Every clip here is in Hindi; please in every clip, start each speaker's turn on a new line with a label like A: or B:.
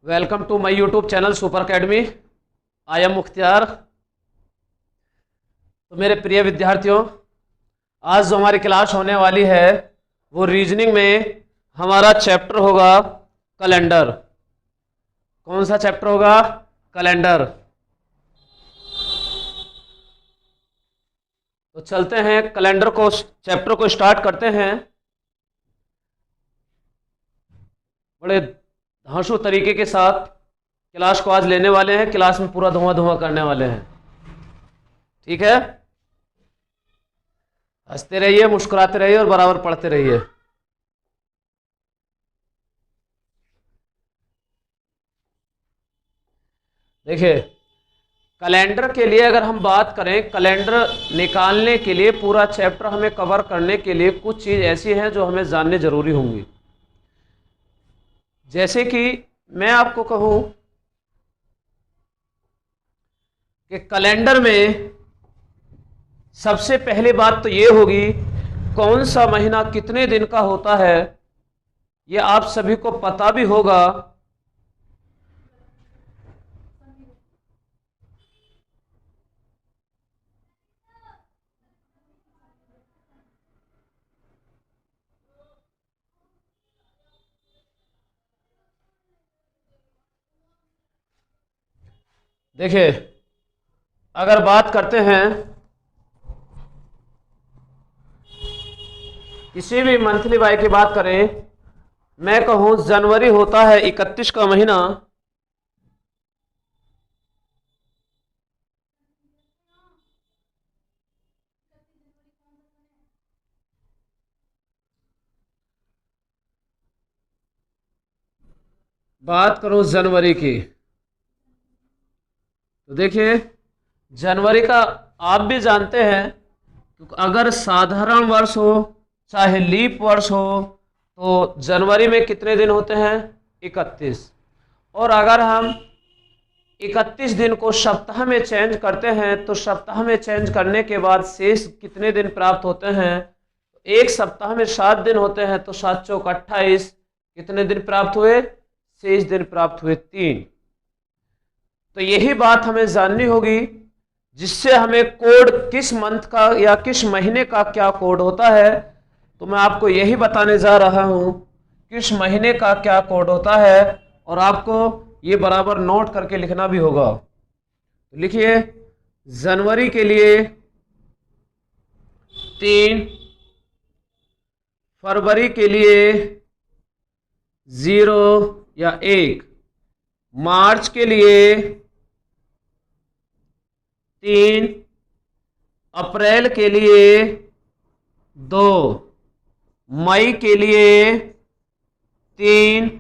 A: Welcome to my YouTube channel super academy. I am Mukhtiyar. तो मेरे प्रिय विद्यार्थियों, आज जो हमारी क्लास होने वाली है वो रीजनिंग में हमारा चैप्टर होगा कैलेंडर। कौन सा चैप्टर होगा? कैलेंडर। तो चलते हैं कैलेंडर को, चैप्टर को स्टार्ट करते हैं। बड़े धांसू तरीके के साथ क्लास को आज लेने वाले हैं। क्लास में पूरा धुआं धुआं करने वाले हैं। ठीक है, हंसते रहिए, मुस्कुराते रहिए और बराबर पढ़ते रहिए। देखिए, कैलेंडर के लिए अगर हम बात करें, कैलेंडर निकालने के लिए पूरा चैप्टर हमें कवर करने के लिए कुछ चीज़ ऐसी हैं जो हमें जानने जरूरी होंगी। जैसे कि मैं आपको कहूं कि कैलेंडर में सबसे पहली बात तो ये होगी, कौन सा महीना कितने दिन का होता है, ये आप सभी को पता भी होगा। देखिए, अगर बात करते हैं किसी भी मंथली वाई की बात करें, मैं कहूं जनवरी होता है 31 का महीना। बात करूं जनवरी की, तो देखिए जनवरी का आप भी जानते हैं, क्योंकि अगर साधारण वर्ष हो चाहे लीप वर्ष हो तो जनवरी में कितने दिन होते हैं? 31। और अगर हम 31 दिन को सप्ताह में चेंज करते हैं तो सप्ताह में चेंज करने के बाद शेष कितने दिन प्राप्त होते हैं? एक सप्ताह में 7 दिन होते हैं, तो 7 चौक 28। कितने दिन प्राप्त हुए? शेष दिन प्राप्त हुए 3। तो यही बात हमें जाननी होगी, जिससे हमें कोड किस मंथ का या किस महीने का क्या कोड होता है। तो मैं आपको यही बताने जा रहा हूं किस महीने का क्या कोड होता है, और आपको ये बराबर नोट करके लिखना भी होगा। तो लिखिए, जनवरी के लिए 3, फरवरी के लिए 0 या 1, मार्च के लिए 3, अप्रैल के लिए 2, मई के लिए 3,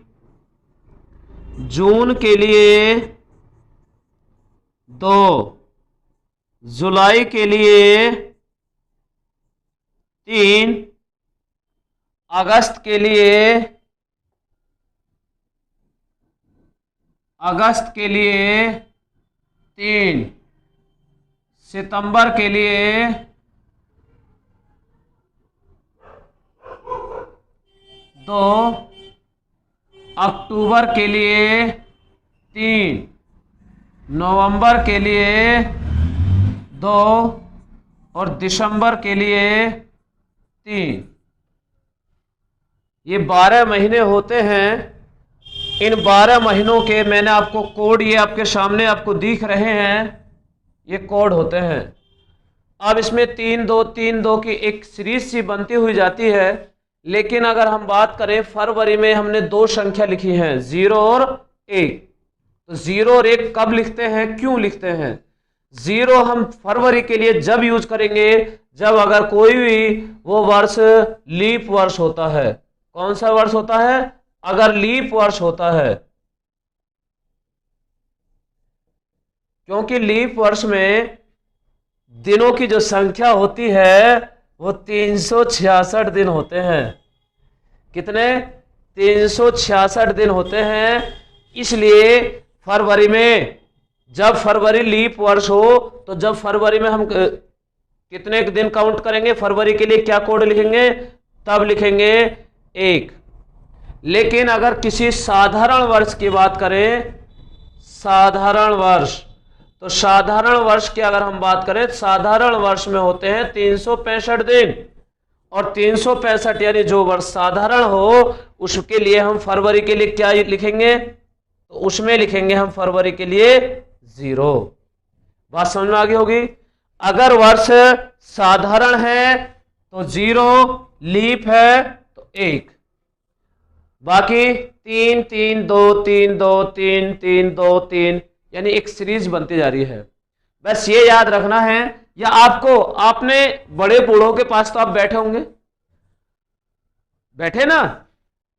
A: जून के लिए 2, जुलाई के लिए 3, अगस्त के लिए 3, सितंबर के लिए 2, अक्टूबर के लिए 3, नवंबर के लिए 2 और दिसंबर के लिए 3। ये 12 महीने होते हैं। इन 12 महीनों के मैंने आपको कोड, ये आपके सामने आपको दिख रहे हैं, ये कोड होते हैं। अब इसमें 3 2 3 2 की एक सीरीज सी बनती हुई जाती है। लेकिन अगर हम बात करें, फरवरी में हमने 2 संख्या लिखी हैं, 0 और 1। तो 0 और 1 कब लिखते हैं, क्यों लिखते हैं? 0 हम फरवरी के लिए जब यूज करेंगे जब अगर कोई भी वो वर्ष लीप वर्ष होता है। कौन सा वर्ष होता है? अगर लीप वर्ष होता है, क्योंकि लीप वर्ष में दिनों की जो संख्या होती है वो 366 दिन होते हैं। कितने? 366 दिन होते हैं। इसलिए फरवरी में, जब फरवरी लीप वर्ष हो, तो जब फरवरी में हम कितने दिन काउंट करेंगे? फरवरी के लिए क्या कोड लिखेंगे? तब लिखेंगे 1। लेकिन अगर किसी साधारण वर्ष की बात करें, साधारण वर्ष, तो साधारण वर्ष की अगर हम बात करें, साधारण वर्ष में होते हैं 365 दिन, और 365 यानी जो वर्ष साधारण हो उसके लिए हम फरवरी के लिए क्या लिखेंगे, तो उसमें लिखेंगे हम फरवरी के लिए 0। बात समझ में आ गई होगी। अगर वर्ष साधारण है तो 0, लीप है तो 1, बाकी 3 3 2 3 2 3 3 2 3, यानी एक सीरीज बनती जा रही है। बस ये याद रखना है, या आपको, आपने बड़े बूढ़ों के पास तो आप बैठे होंगे, बैठे ना,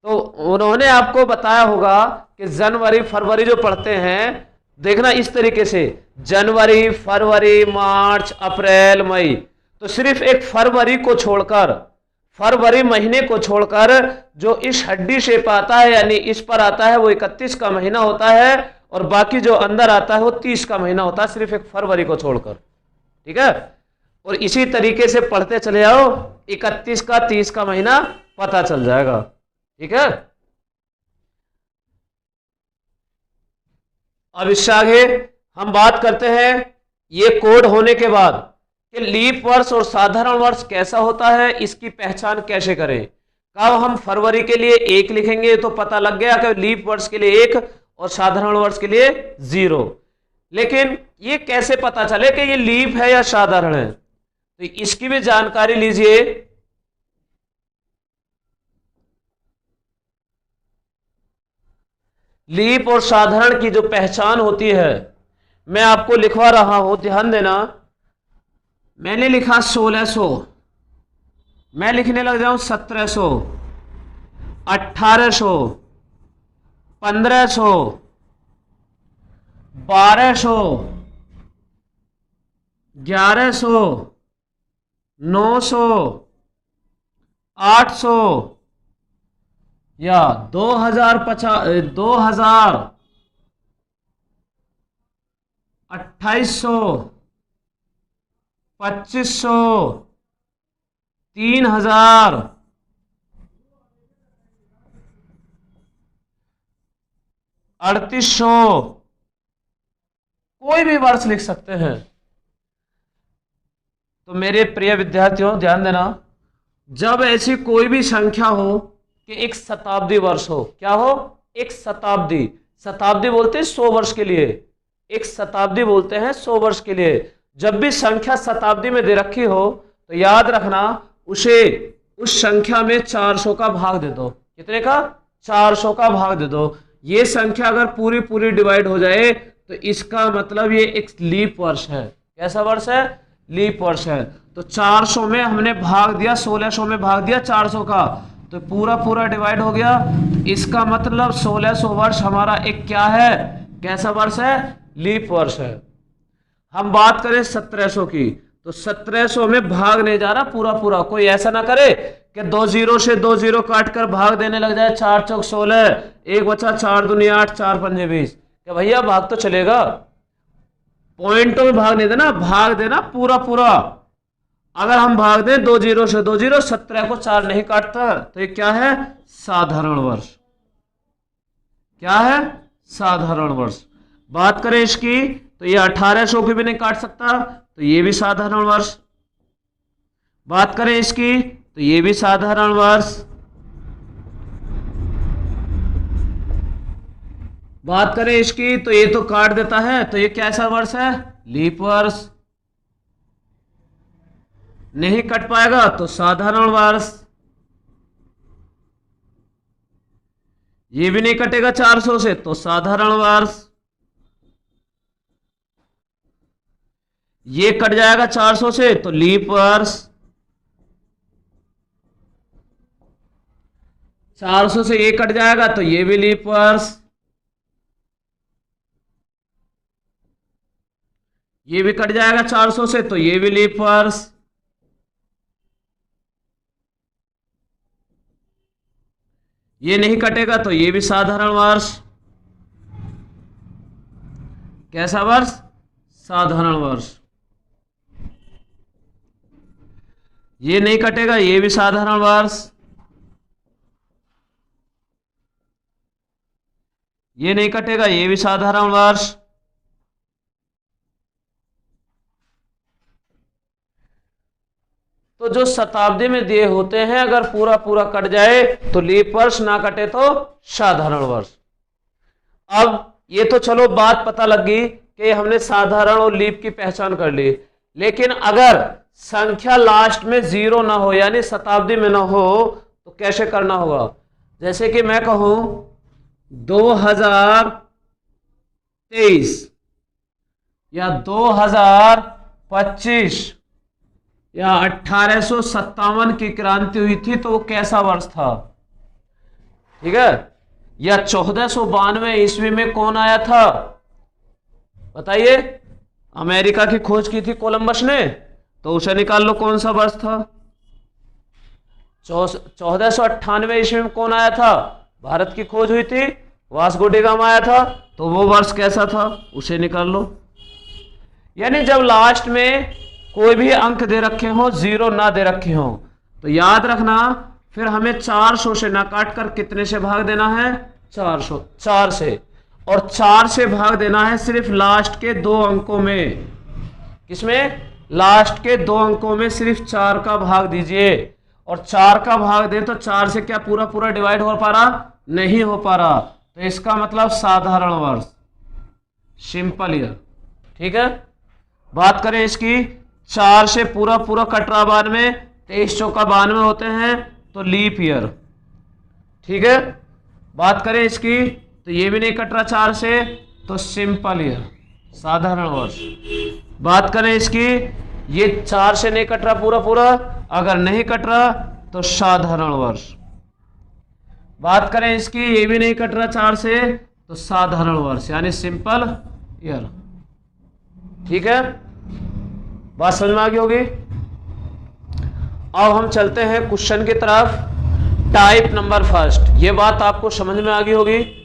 A: तो उन्होंने आपको बताया होगा कि जनवरी फरवरी जो पढ़ते हैं, देखना इस तरीके से, जनवरी फरवरी मार्च अप्रैल मई, तो सिर्फ एक फरवरी को छोड़कर, फरवरी महीने को छोड़कर जो इस हड्डी शेप आता है यानी इस पर आता है वो 31 का महीना होता है, और बाकी जो अंदर आता है वो 30 का महीना होता है, सिर्फ एक फरवरी को छोड़कर। ठीक है, और इसी तरीके से पढ़ते चले जाओ, 31 का 30 का महीना पता चल जाएगा। ठीक है, अब इससे आगे हम बात करते हैं ये कोड होने के बाद कि लीप वर्ष और साधारण वर्ष कैसा होता है, इसकी पहचान कैसे करें। कब हम फरवरी के लिए 1 लिखेंगे तो पता लग गया कि लीप वर्ष के लिए 1 और साधारण वर्ष के लिए 0, लेकिन ये कैसे पता चले कि ये लीप है या साधारण है, तो इसकी भी जानकारी लीजिए। लीप और साधारण की जो पहचान होती है, मैं आपको लिखवा रहा हूं, ध्यान देना। मैंने लिखा 1600, मैं लिखने लग जाऊं 1700, 1800, 1500, 1200, 1100, 900, 800 या 2050, 2000, 2800, 2500, 3000, 3800, कोई भी वर्ष लिख सकते हैं। तो मेरे प्रिय विद्यार्थियों ध्यान देना, जब ऐसी कोई भी संख्या हो कि एक शताब्दी वर्ष हो, क्या हो, एक शताब्दी, शताब्दी बोलते हैं 100 वर्ष के लिए, एक शताब्दी बोलते हैं 100 वर्ष के लिए। जब भी संख्या शताब्दी में दे रखी हो तो याद रखना उसे, उस संख्या में 400 का भाग दे दो। कितने का, 400 का भाग दे दो। ये संख्या अगर पूरी पूरी डिवाइड हो जाए तो इसका मतलब ये एक लीप वर्ष है। कैसा वर्ष है, लीप वर्ष है। तो 400 में हमने भाग दिया, 1600 में भाग दिया 400 का, तो पूरा पूरा डिवाइड हो गया। इसका मतलब 1600 वर्ष हमारा एक क्या है, कैसा वर्ष है, लीप वर्ष है। हम बात करें 1700 की, तो 1700 में भाग नहीं जा रहा पूरा पूरा। कोई ऐसा ना करे कि 2 0 से 2 0 काट कर भाग देने लग जाए, 4 चौक 16, 1 बचा, 4 दूनी 8, 4 पंजे 20। क्या भैया भाग तो चलेगा, पॉइंटों में भाग नहीं देना, भाग देना पूरा पूरा। अगर हम भाग दें 2 0 से 2 0, 17 को 4 नहीं काटता, तो ये क्या है, साधारण वर्ष। क्या है, साधारण वर्ष। बात करें इसकी तो ये 1800 की भी नहीं काट सकता, तो ये भी साधारण वर्ष। बात करें इसकी तो ये भी साधारण वर्ष। बात करें इसकी तो ये तो काट देता है, तो ये कैसा वर्ष है, लीप वर्ष। नहीं कट पाएगा तो साधारण वर्ष। ये भी नहीं कटेगा 400 से, तो साधारण वर्ष। ये कट जाएगा 400 से, तो लीप वर्ष। 400 से ये कट जाएगा तो ये भी लीप वर्ष। ये भी कट जाएगा 400 से, तो ये भी लीप वर्ष। ये नहीं कटेगा तो ये भी साधारण वर्ष। कैसा वर्ष, साधारण वर्ष। ये नहीं कटेगा, ये भी साधारण वर्ष। ये नहीं कटेगा, ये भी साधारण वर्ष। तो जो शताब्दी में दिए होते हैं अगर पूरा पूरा कट जाए तो लीप वर्ष, ना कटे तो साधारण वर्ष। अब ये तो चलो बात पता लग गई कि हमने साधारण और लीप की पहचान कर ली, लेकिन अगर संख्या लास्ट में 0 ना हो यानी शताब्दी में ना हो तो कैसे करना होगा? जैसे कि मैं कहूं 2023 या 2025 या 1857 की क्रांति हुई थी तो वो कैसा वर्ष था? ठीक है। या 1492 ईस्वी में कौन आया था बताइए? अमेरिका की खोज की थी कोलंबस ने, तो उसे निकाल लो कौन सा वर्ष था। 1498 ईस्वी में कौन आया था? भारत की खोज हुई थी, वास्को डी गामा आया था, तो वो वर्ष कैसा था उसे निकाल लो। यानी जब लास्ट में कोई भी अंक दे रखे हो, 0 ना दे रखे हो, तो याद रखना फिर हमें 400 से ना काट कर कितने से भाग देना है? 4 से। और 4 से भाग देना है सिर्फ लास्ट के 2 अंकों में। किसमें? लास्ट के 2 अंकों में सिर्फ 4 का भाग दीजिए। और 4 का भाग दें तो 4 से क्या पूरा पूरा डिवाइड हो पा रहा? नहीं हो पा रहा, तो इसका मतलब साधारण वर्ष, सिंपल ईयर। ठीक है। बात करें इसकी, 4 से पूरा पूरा कट रहा 92, 23 चौका 92 होते हैं, तो लीप ईयर। ठीक है। बात करें इसकी तो ये भी नहीं कट रहा 4 से, तो सिंपल ईयर, साधारण वर्ष। बात करें इसकी, ये 4 से नहीं कट रहा पूरा पूरा, अगर नहीं कट रहा तो साधारण वर्ष। बात करें इसकी, ये भी नहीं कट रहा 4 से, तो साधारण वर्ष यानी सिंपल ईयर। ठीक है, बात समझ में आ गई होगी। अब हम चलते हैं क्वेश्चन की तरफ। टाइप नंबर फर्स्ट, ये बात आपको समझ में आ गई होगी।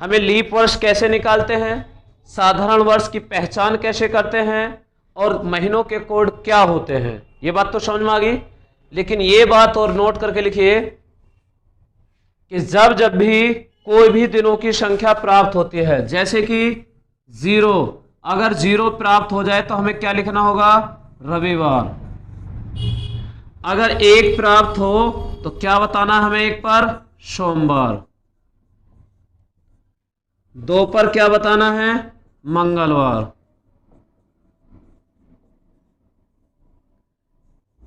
A: हमें लीप वर्ष कैसे निकालते हैं, साधारण वर्ष की पहचान कैसे करते हैं, और महीनों के कोड क्या होते हैं, ये बात तो समझ में आ गई। लेकिन ये बात और नोट करके लिखिए कि जब जब भी कोई भी दिनों की संख्या प्राप्त होती है, जैसे कि 0, अगर 0 प्राप्त हो जाए तो हमें क्या लिखना होगा? रविवार। अगर 1 प्राप्त हो तो क्या बताना हमें? 1 पर सोमवार। 2 पर क्या बताना है? मंगलवार।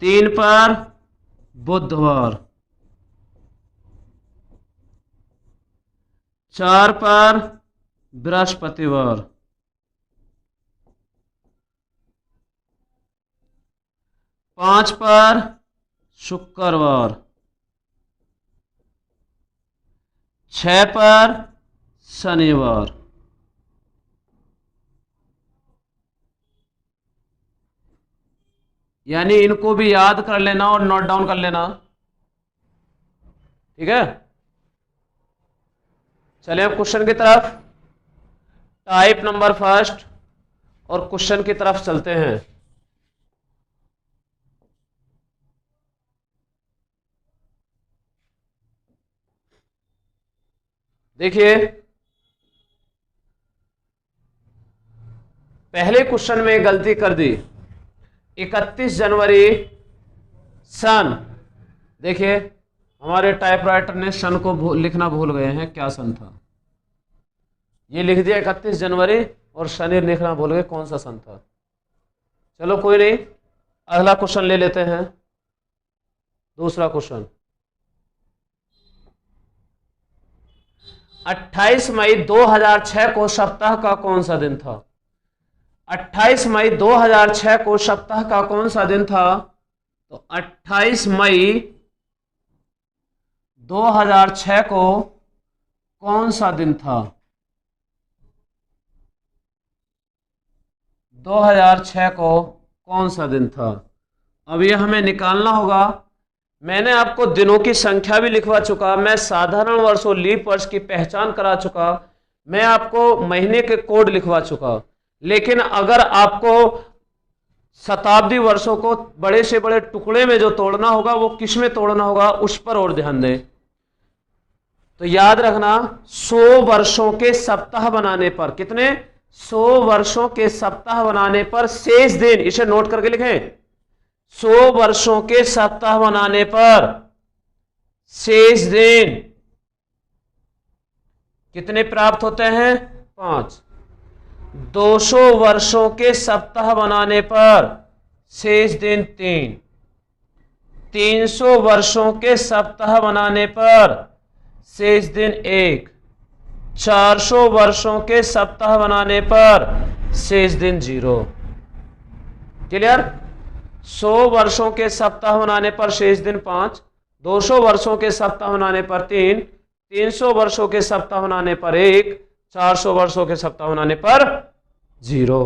A: 3 पर बुधवार। 4 पर बृहस्पतिवार। 5 पर शुक्रवार। 6 पर शनिवार। यानी इनको भी याद कर लेना और नोट डाउन कर लेना। ठीक है, चलिए अब क्वेश्चन की तरफ। टाइप नंबर फर्स्ट और क्वेश्चन की तरफ चलते हैं। देखिए, पहले क्वेश्चन में गलती कर दी। 31 जनवरी सन, देखिए हमारे टाइपराइटर ने सन को लिखना भूल गए हैं, क्या सन था? ये लिख दिया 31 जनवरी और शनि लिखना भूल गए, कौन सा सन था? चलो कोई नहीं, अगला क्वेश्चन ले लेते हैं। दूसरा क्वेश्चन, 28 मई 2006 को सप्ताह का कौन सा दिन था? 28 मई 2006 को सप्ताह का कौन सा दिन था? तो 28 मई 2006 को कौन सा दिन था? 2006 को कौन सा दिन था? अब ये हमें निकालना होगा। मैंने आपको दिनों की संख्या भी लिखवा चुका, मैं साधारण वर्ष और लीप वर्ष की पहचान करा चुका, मैं आपको महीने के कोड लिखवा चुका। लेकिन अगर आपको शताब्दी वर्षों को बड़े से बड़े टुकड़े में जो तोड़ना होगा, वो किस में तोड़ना होगा, उस पर और ध्यान दें। तो याद रखना 100 वर्षों के सप्ताह बनाने पर, कितने 100 वर्षों के सप्ताह बनाने पर शेष दिन, इसे नोट करके लिखें, 100 वर्षों के सप्ताह बनाने पर शेष दिन कितने प्राप्त होते हैं 5। 200 वर्षों के सप्ताह बनाने पर शेष दिन 3। 300 वर्षों के सप्ताह बनाने पर शेष दिन 1। 400 वर्षों के सप्ताह बनाने पर शेष दिन 0। क्लियर? 100 वर्षों के सप्ताह बनाने पर शेष दिन 5, 200 वर्षों के सप्ताह बनाने पर 3, 300 वर्षों के सप्ताह बनाने पर 1, 400 वर्षों के सप्ताह बनाने पर 0।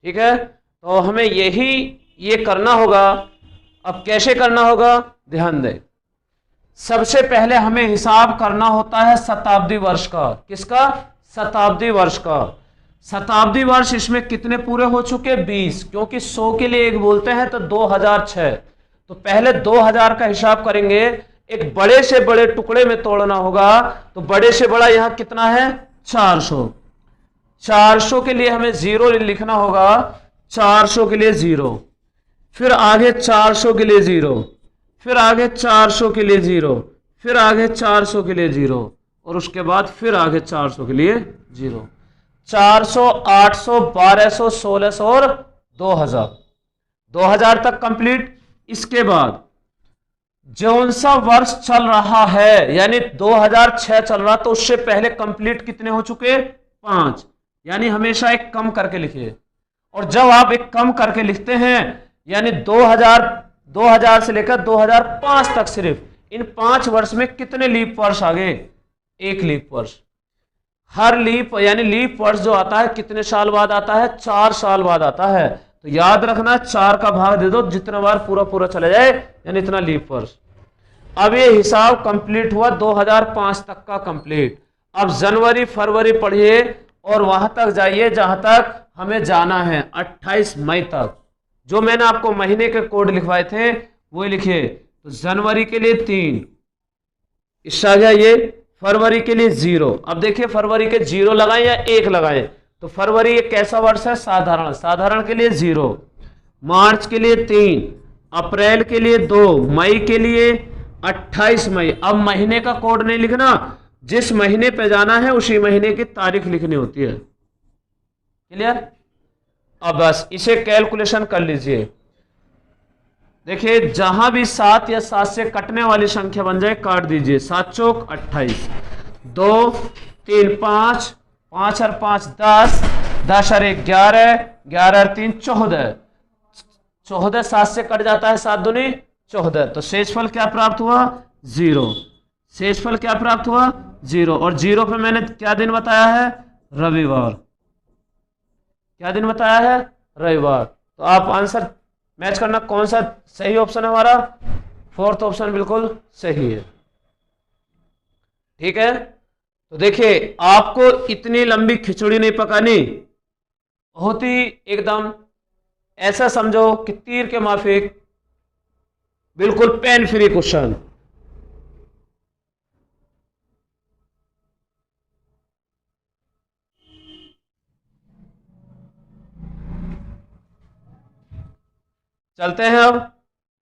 A: ठीक है, तो हमें ये करना होगा। अब कैसे करना होगा, ध्यान दें। सबसे पहले हमें हिसाब करना होता है शताब्दी वर्ष का। किसका? शताब्दी वर्ष का। शताब्दी वर्ष इसमें कितने पूरे हो चुके? 20, क्योंकि 100 के लिए 1 बोलते हैं तो 2006। तो पहले 2000 का हिसाब करेंगे, एक बड़े से बड़े टुकड़े में तोड़ना होगा। तो बड़े से बड़ा यहां कितना है? 400। 400 के लिए हमें 0 लिखना होगा, 400 के लिए 0, फिर आगे 400 के लिए 0, फिर आगे 400 के लिए 0, फिर आगे 400 के लिए 0, और उसके बाद फिर आगे 400 के लिए 0। 400, 800, 1200, 1600 और 2000, 2000 तक कंप्लीट। इसके बाद जौन सा वर्ष चल रहा है, यानी 2006 चल रहा, तो उससे पहले कंप्लीट कितने हो चुके? 5। यानी हमेशा एक कम करके लिखिए। और जब आप एक कम करके लिखते हैं, यानी 2000 से लेकर 2005 तक, सिर्फ इन 5 वर्ष में कितने लीप वर्ष आ गए? 1 लीप वर्ष। हर लीप यानी लीप वर्ष जो आता है कितने साल बाद आता है? 4 साल बाद आता है। तो याद रखना 4 का भाग दे दो, जितना बार पूरा पूरा चला जाए यानी इतना लीप वर्ष। अब ये हिसाब कंप्लीट हुआ 2005 तक का कंप्लीट। अब जनवरी फरवरी पढ़िए और वहां तक जाइए जहां तक हमें जाना है, 28 मई तक। जो मैंने आपको महीने के कोड लिखवाए थे वो लिखिए। तो जनवरी के लिए 3, इससे आ गया ये। फरवरी के लिए 0। अब देखिए फरवरी के 0 लगाएं या 1 लगाएं। तो फरवरी एक कैसा वर्ष है? साधारण। साधारण के लिए 0। मार्च के लिए 3, अप्रैल के लिए 2, मई के लिए 28 मई। अब महीने का कोड नहीं लिखना, जिस महीने पे जाना है उसी महीने की तारीख लिखनी होती है। क्लियर? अब बस इसे कैलकुलेशन कर लीजिए। देखिए जहां भी 7 या 7 से कटने वाली संख्या बन जाए काट दीजिए। 7 चौक 28, 2 3 5, 5 और 5 10, 10 और 1 11, 11 और 3 14, 14 7 से कट जाता है, 7 दूनी 14। तो शेषफल क्या प्राप्त हुआ? 0। शेषफल क्या प्राप्त हुआ? 0। और 0 पे मैंने क्या दिन बताया है? रविवार। क्या दिन बताया है? रविवार। तो आप आंसर मैच करना, कौन सा सही ऑप्शन है हमारा? 4th ऑप्शन बिल्कुल सही है। ठीक है, तो देखिए आपको इतनी लंबी खिचड़ी नहीं पकानी, बहुत ही एकदम ऐसा समझो कि तीर के माफिक, बिल्कुल पेन फ्री क्वेश्चन। चलते हैं अब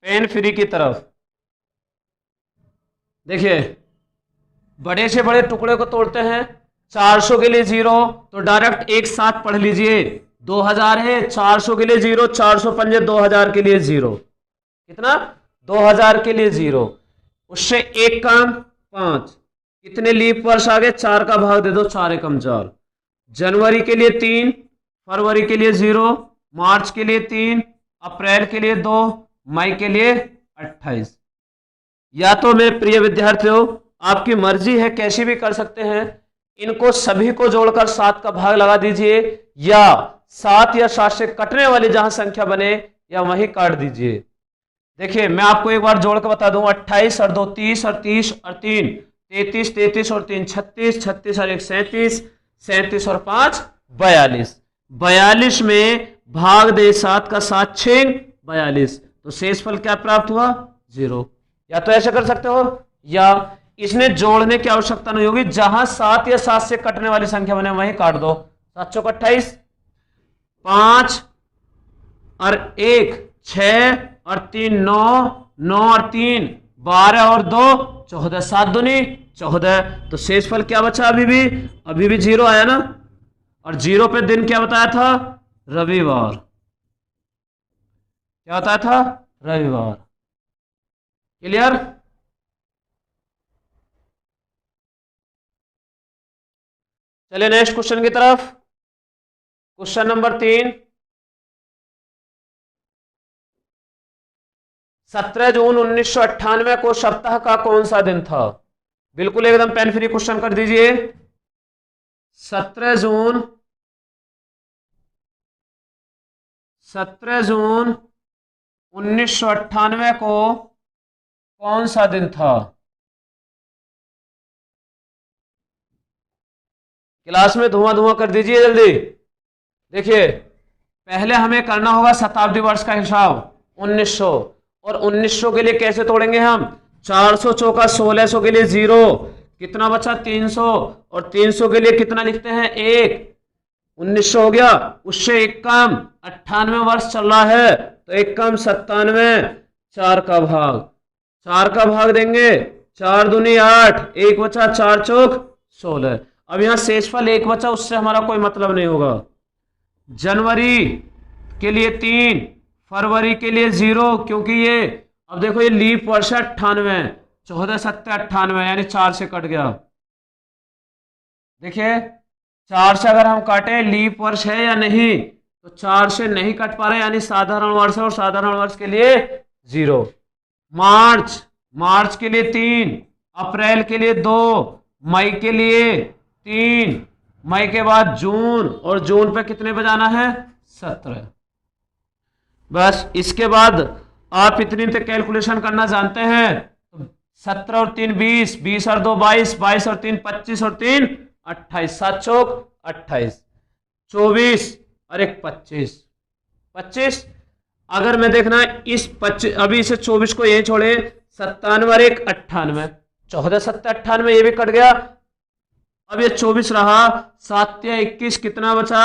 A: पेन फ्री की तरफ। देखिए बड़े से बड़े टुकड़े को तोड़ते हैं। 400 के लिए 0, तो डायरेक्ट एक साथ पढ़ लीजिए। 2000 है, 400 के लिए 0, 400 पंजे 2000 के लिए 0। कितना? 2000 के लिए 0। उससे एक काम 5। कितने लीप वर्ष आ गए? 4 का भाग दे दो, 4 एकम 4। जनवरी के लिए 3, फरवरी के लिए 0, मार्च के लिए 3, अप्रैल के लिए 2, मई के लिए 28। या तो मेरे प्रिय विद्यार्थियों आपकी मर्जी है, कैसी भी कर सकते हैं। इनको सभी को जोड़कर 7 का भाग लगा दीजिए, या 7 या 7 से कटने वाली जहां संख्या बने या वहीं काट दीजिए। देखिए मैं आपको एक बार जोड़ कर बता दूं। 28 और 2 30 और 30 और 3 33, 33 और 3 36, 36 और 1 37, 37 और 5 42। 42 में भाग दे 7 का 7 6 42। तो शेषफल क्या प्राप्त हुआ? 0। या तो ऐसे कर सकते हो, या इसने जोड़ने की आवश्यकता नहीं होगी, जहां 7 या 7 से कटने वाली संख्या बने वहीं काट दो। 7 चौक 28, 5 और 1 6 और 3 9, 9 और 3 12 और 2 14, 7 दूनी 14। तो शेषफल क्या बचा? अभी भी 0 आया ना, और 0 पे दिन क्या बताया था? रविवार। क्या बताया था? रविवार। क्लियर? चलिए नेक्स्ट क्वेश्चन की तरफ। क्वेश्चन नंबर 3, 17 जून 1998 को सप्ताह का कौन सा दिन था? बिल्कुल एकदम पेन फ्री क्वेश्चन कर दीजिए। 17 जून 1998 को कौन सा दिन था? क्लास में धुआं धुआं कर दीजिए जल्दी। देखिए, पहले हमें करना होगा शताब्दी वर्ष का हिसाब 1900, और 1900 के लिए कैसे तोड़ेंगे हम? 400 चौका 1600 के लिए 0, कितना बचा? 300, और 300 के लिए कितना लिखते हैं? 1। 1900 हो गया, उससे एक कम 98 वर्ष चल रहा है, तो एक कम 97, 4 का भाग देंगे, 4 दूनी 8, 1 बचा, 4 चौक 16। अब यहां शेषफल 1 बचा, उससे हमारा कोई मतलब नहीं होगा। जनवरी के लिए 3, फरवरी के लिए 0, क्योंकि ये, अब देखो ये लीप वर्ष है 98, 14 7 98, यानी 4 से कट गया। देखिए 4 से अगर हम काटे लीप वर्ष है या नहीं, तो 4 से नहीं कट पा रहे, यानी साधारण वर्ष है, और साधारण वर्ष के लिए 0। मार्च के लिए 3, अप्रैल के लिए 2, मई के लिए 3, मई के बाद जून, और जून पे कितने बजाना है? 17। बस इसके बाद आप इतनी तक कैलकुलेशन करना जानते हैं। 17 और 3 20, 20 और 2 22, 22 और 3 25, और 3 28, 7 चौक 28, 24 और 1 25। अगर मैं देखना इस 25, अभी इसे 24 को यही छोड़े, 97 और 1 98, 14 7 98, ये भी कट गया। अब ये 24 रहा, 7 या 21, कितना बचा?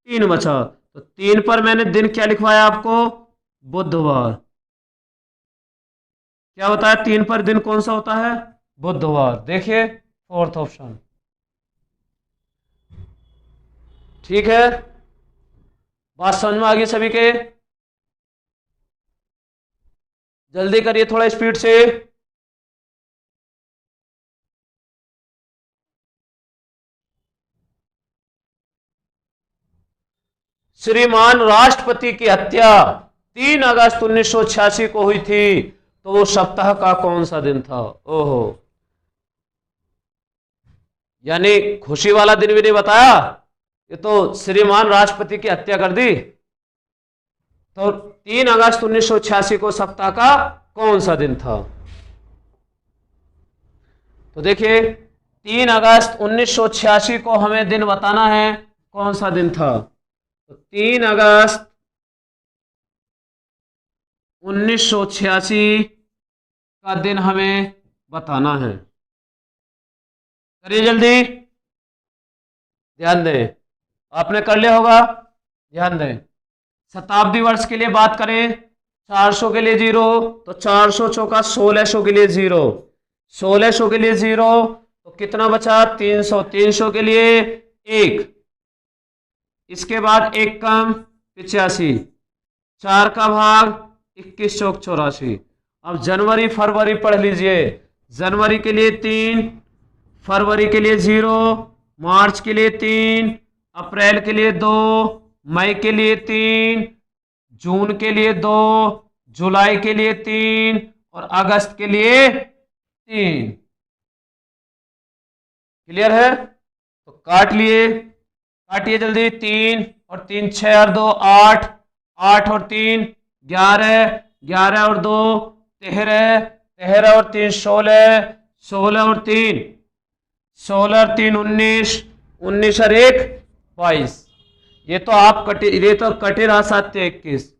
A: 3 बचा। तो 3 पर मैंने दिन क्या लिखवाया आपको? बुधवार। क्या बताया? 3 पर दिन कौन सा होता है? बुधवार। देखिए 4th ऑप्शन। ठीक है, बात समझ में आ गई सभी के? जल्दी करिए थोड़ा स्पीड से। श्रीमान राष्ट्रपति की हत्या 3 अगस्त 1986 को हुई थी, तो वो सप्ताह का कौन सा दिन था? ओहो, यानी खुशी वाला दिन भी नहीं बताया, ये तो श्रीमान राष्ट्रपति की हत्या कर दी। तो 3 अगस्त 1986 को सप्ताह का कौन सा दिन था? तो देखिए 3 अगस्त 1986 को हमें दिन बताना है, कौन सा दिन था? तो 3 अगस्त 1986 का दिन हमें बताना है। करिए जल्दी, ध्यान दें, आपने कर लिया होगा, ध्यान दें। शताब्दी वर्ष के लिए बात करें, 400 के लिए 0, तो 400 चौका 1600 के लिए 0, 1600 के लिए 0, तो कितना बचा? 300, 300 के लिए 1, इसके बाद 1 कम 85, 4 का भाग 21 चौक 84। अब जनवरी फरवरी पढ़ लीजिए। जनवरी के लिए 3, फरवरी के लिए 0, मार्च के लिए 3, अप्रैल के लिए 2, मई के लिए 3, जून के लिए 2, जुलाई के लिए 3, और अगस्त के लिए 3। क्लियर है? तो काट लिए, काटिए जल्दी। 3 और 3 6 और 2 8, 8 और 3 11, 11 और 2 13, 13 और 3 16, 16 और 3 19, 19 और 1 22। ये तो आप कटे, ये तो कटे रहा 7 से 21,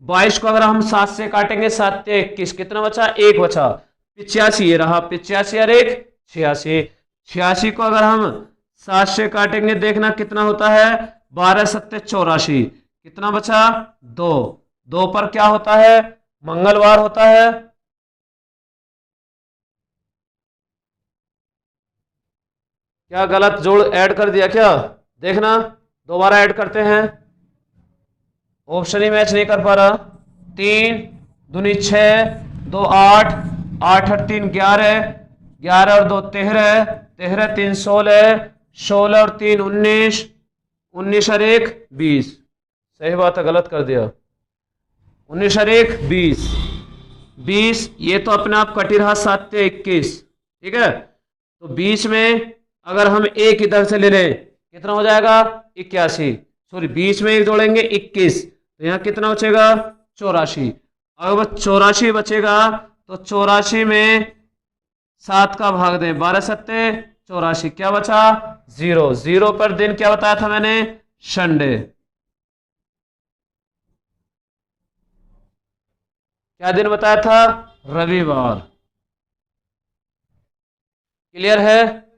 A: 22 को अगर हम 7 से काटेंगे, 7 से 21 कितना बचा? 1 बचा। 85 ये रहा 85 और एक 86। 86 को अगर हम 7 से काटेंगे देखना कितना होता है, 12 सत्ते 84। कितना बचा, 2। 2 पर क्या होता है, मंगलवार होता है। क्या गलत जोड़ ऐड कर दिया क्या, देखना दोबारा ऐड करते हैं, ऑप्शन ही मैच नहीं कर पा रहा। 3 दूनी 6, 2 8, 8 और 3 11, 11 और 2 13, 13 3 16, 16 और 3 19, 19 और 1 20। सही बात है, गलत कर दिया, 19 और 1 20, 20 ये तो अपने आप कट ही रहा, 7 से 21। ठीक है, तो 20 में अगर हम एक इधर से ले लें कितना हो जाएगा, 81। सॉरी 20 में एक जोड़ेंगे 21, तो यहाँ कितना बचेगा, 84। अगर 84 बचेगा तो 84 में 7 का भाग दें, 12 सत्ते 84, क्या बचा, 0। 0 पर दिन क्या बताया था मैंने, संडे। क्या दिन बताया था, रविवार। क्लियर है,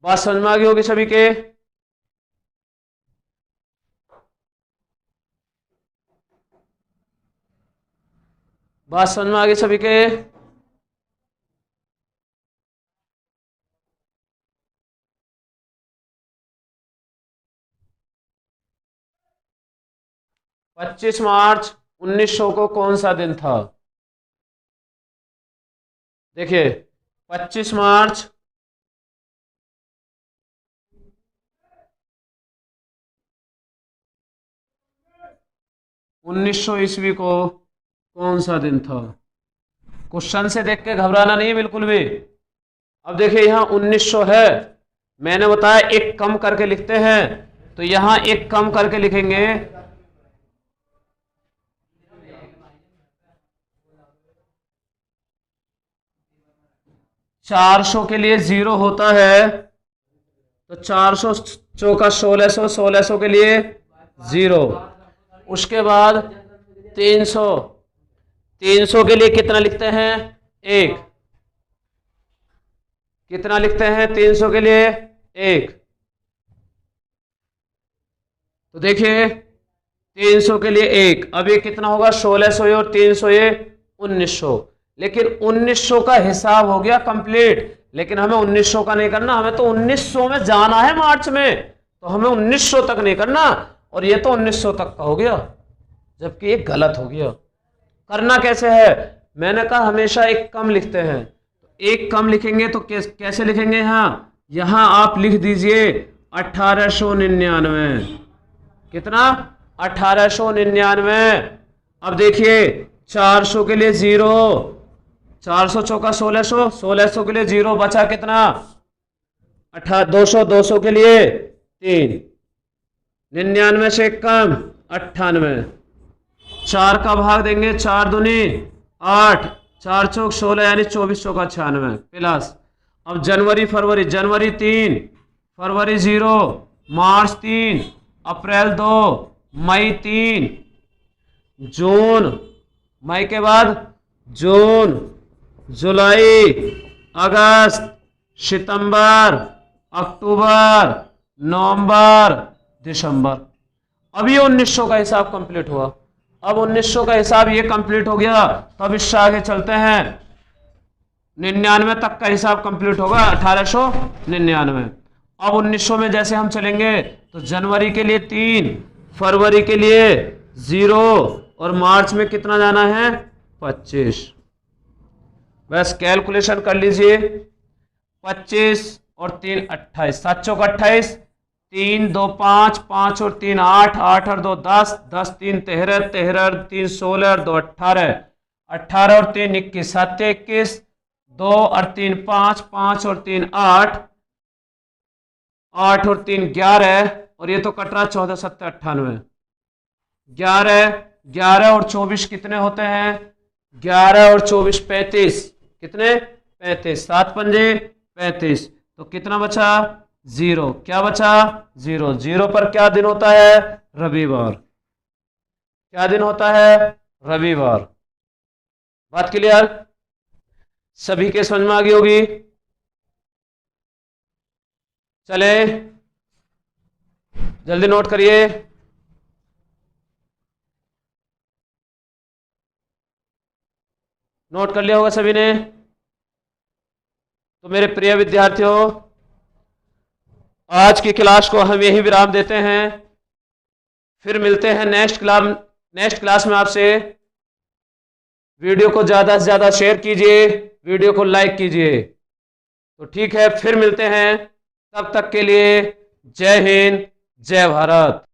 A: बात समझ में आ गई होगी सभी के। बात समझ में आ गई सभी के। 25 मार्च 1900 को कौन सा दिन था, देखिए 25 मार्च 1900 ईस्वी को कौन सा दिन था। क्वेश्चन से देख के घबराना नहीं है बिल्कुल भी। अब देखिए यहाँ 1900 है, मैंने बताया एक कम करके लिखते हैं, तो यहां एक कम करके लिखेंगे, 400 के लिए 0 होता है, तो 400 चौका 1600, 1600 के लिए 0। उसके बाद 300, 300 के लिए कितना लिखते हैं, 1। कितना लिखते हैं 300 के लिए, 1। तो देखिए 300 के लिए 1, अब ये कितना होगा, 1600 और 300 ये 1900। लेकिन 1900 का हिसाब हो गया कंप्लीट, लेकिन हमें 1900 का नहीं करना, हमें तो 1900 में जाना है मार्च में, तो हमें 1900 तक नहीं करना, और ये तो 1900 तक का हो गया, जबकि ये गलत हो गया। करना कैसे है, मैंने कहा हमेशा एक कम लिखते हैं, एक कम लिखेंगे तो कैसे लिखेंगे, यहां आप लिख दीजिए 1899। कितना, 1899। अब देखिए 400 के लिए 0, 400 चौका 1600, 1600 के लिए 0 बचा कितना, 200, 200 के लिए 3, 99 से कम 98, 4 का भाग देंगे, 4 दूनी 8, 4 चौक 16 यानी 24 चौका 96 प्लस। अब जनवरी फरवरी, जनवरी 3, फरवरी 0, मार्च 3, अप्रैल 2, मई 3, जून, मई के बाद जून, जुलाई, अगस्त, सितंबर, अक्टूबर, नवंबर, दिसंबर। अब ये 1900 का हिसाब कंप्लीट हुआ। अब 1900 का हिसाब ये कंप्लीट हो गया, तो अब इससे आगे चलते हैं, 99 तक का हिसाब कंप्लीट होगा, 1899। अब 1900 में जैसे हम चलेंगे तो जनवरी के लिए 3, फरवरी के लिए 0 और मार्च में कितना जाना है, 25। बस कैलकुलेशन कर लीजिए, 25 और 3 28, 7 चौक 28, 3 2 5, 5 और 3 8, 8 और 2 10, 10 3 13, 13 और 3 16 और 2 18, 18 और 3 21, 7 21, 2 और 3 5, 5 और 3 8, 8 और 3 11, और ये तो कट रहा 14 7 98, 11, 11 और 24 कितने होते हैं, 11 और 24 35, कितने 35, 7 पंजे 35, तो कितना बचा 0, क्या बचा 0। 0 पर क्या दिन होता है, रविवार। क्या दिन होता है, रविवार। बात क्लियर? सभी के समझ में आ गई होगी। चले जल्दी नोट करिए। नोट कर लिया होगा सभी ने। तो मेरे प्रिय विद्यार्थियों, आज की क्लास को हम यही विराम देते हैं। फिर मिलते हैं नेक्स्ट क्लास में आपसे। वीडियो को ज़्यादा से ज़्यादा शेयर कीजिए, वीडियो को लाइक कीजिए। तो ठीक है, फिर मिलते हैं। तब तक के लिए जय हिंद, जय भारत।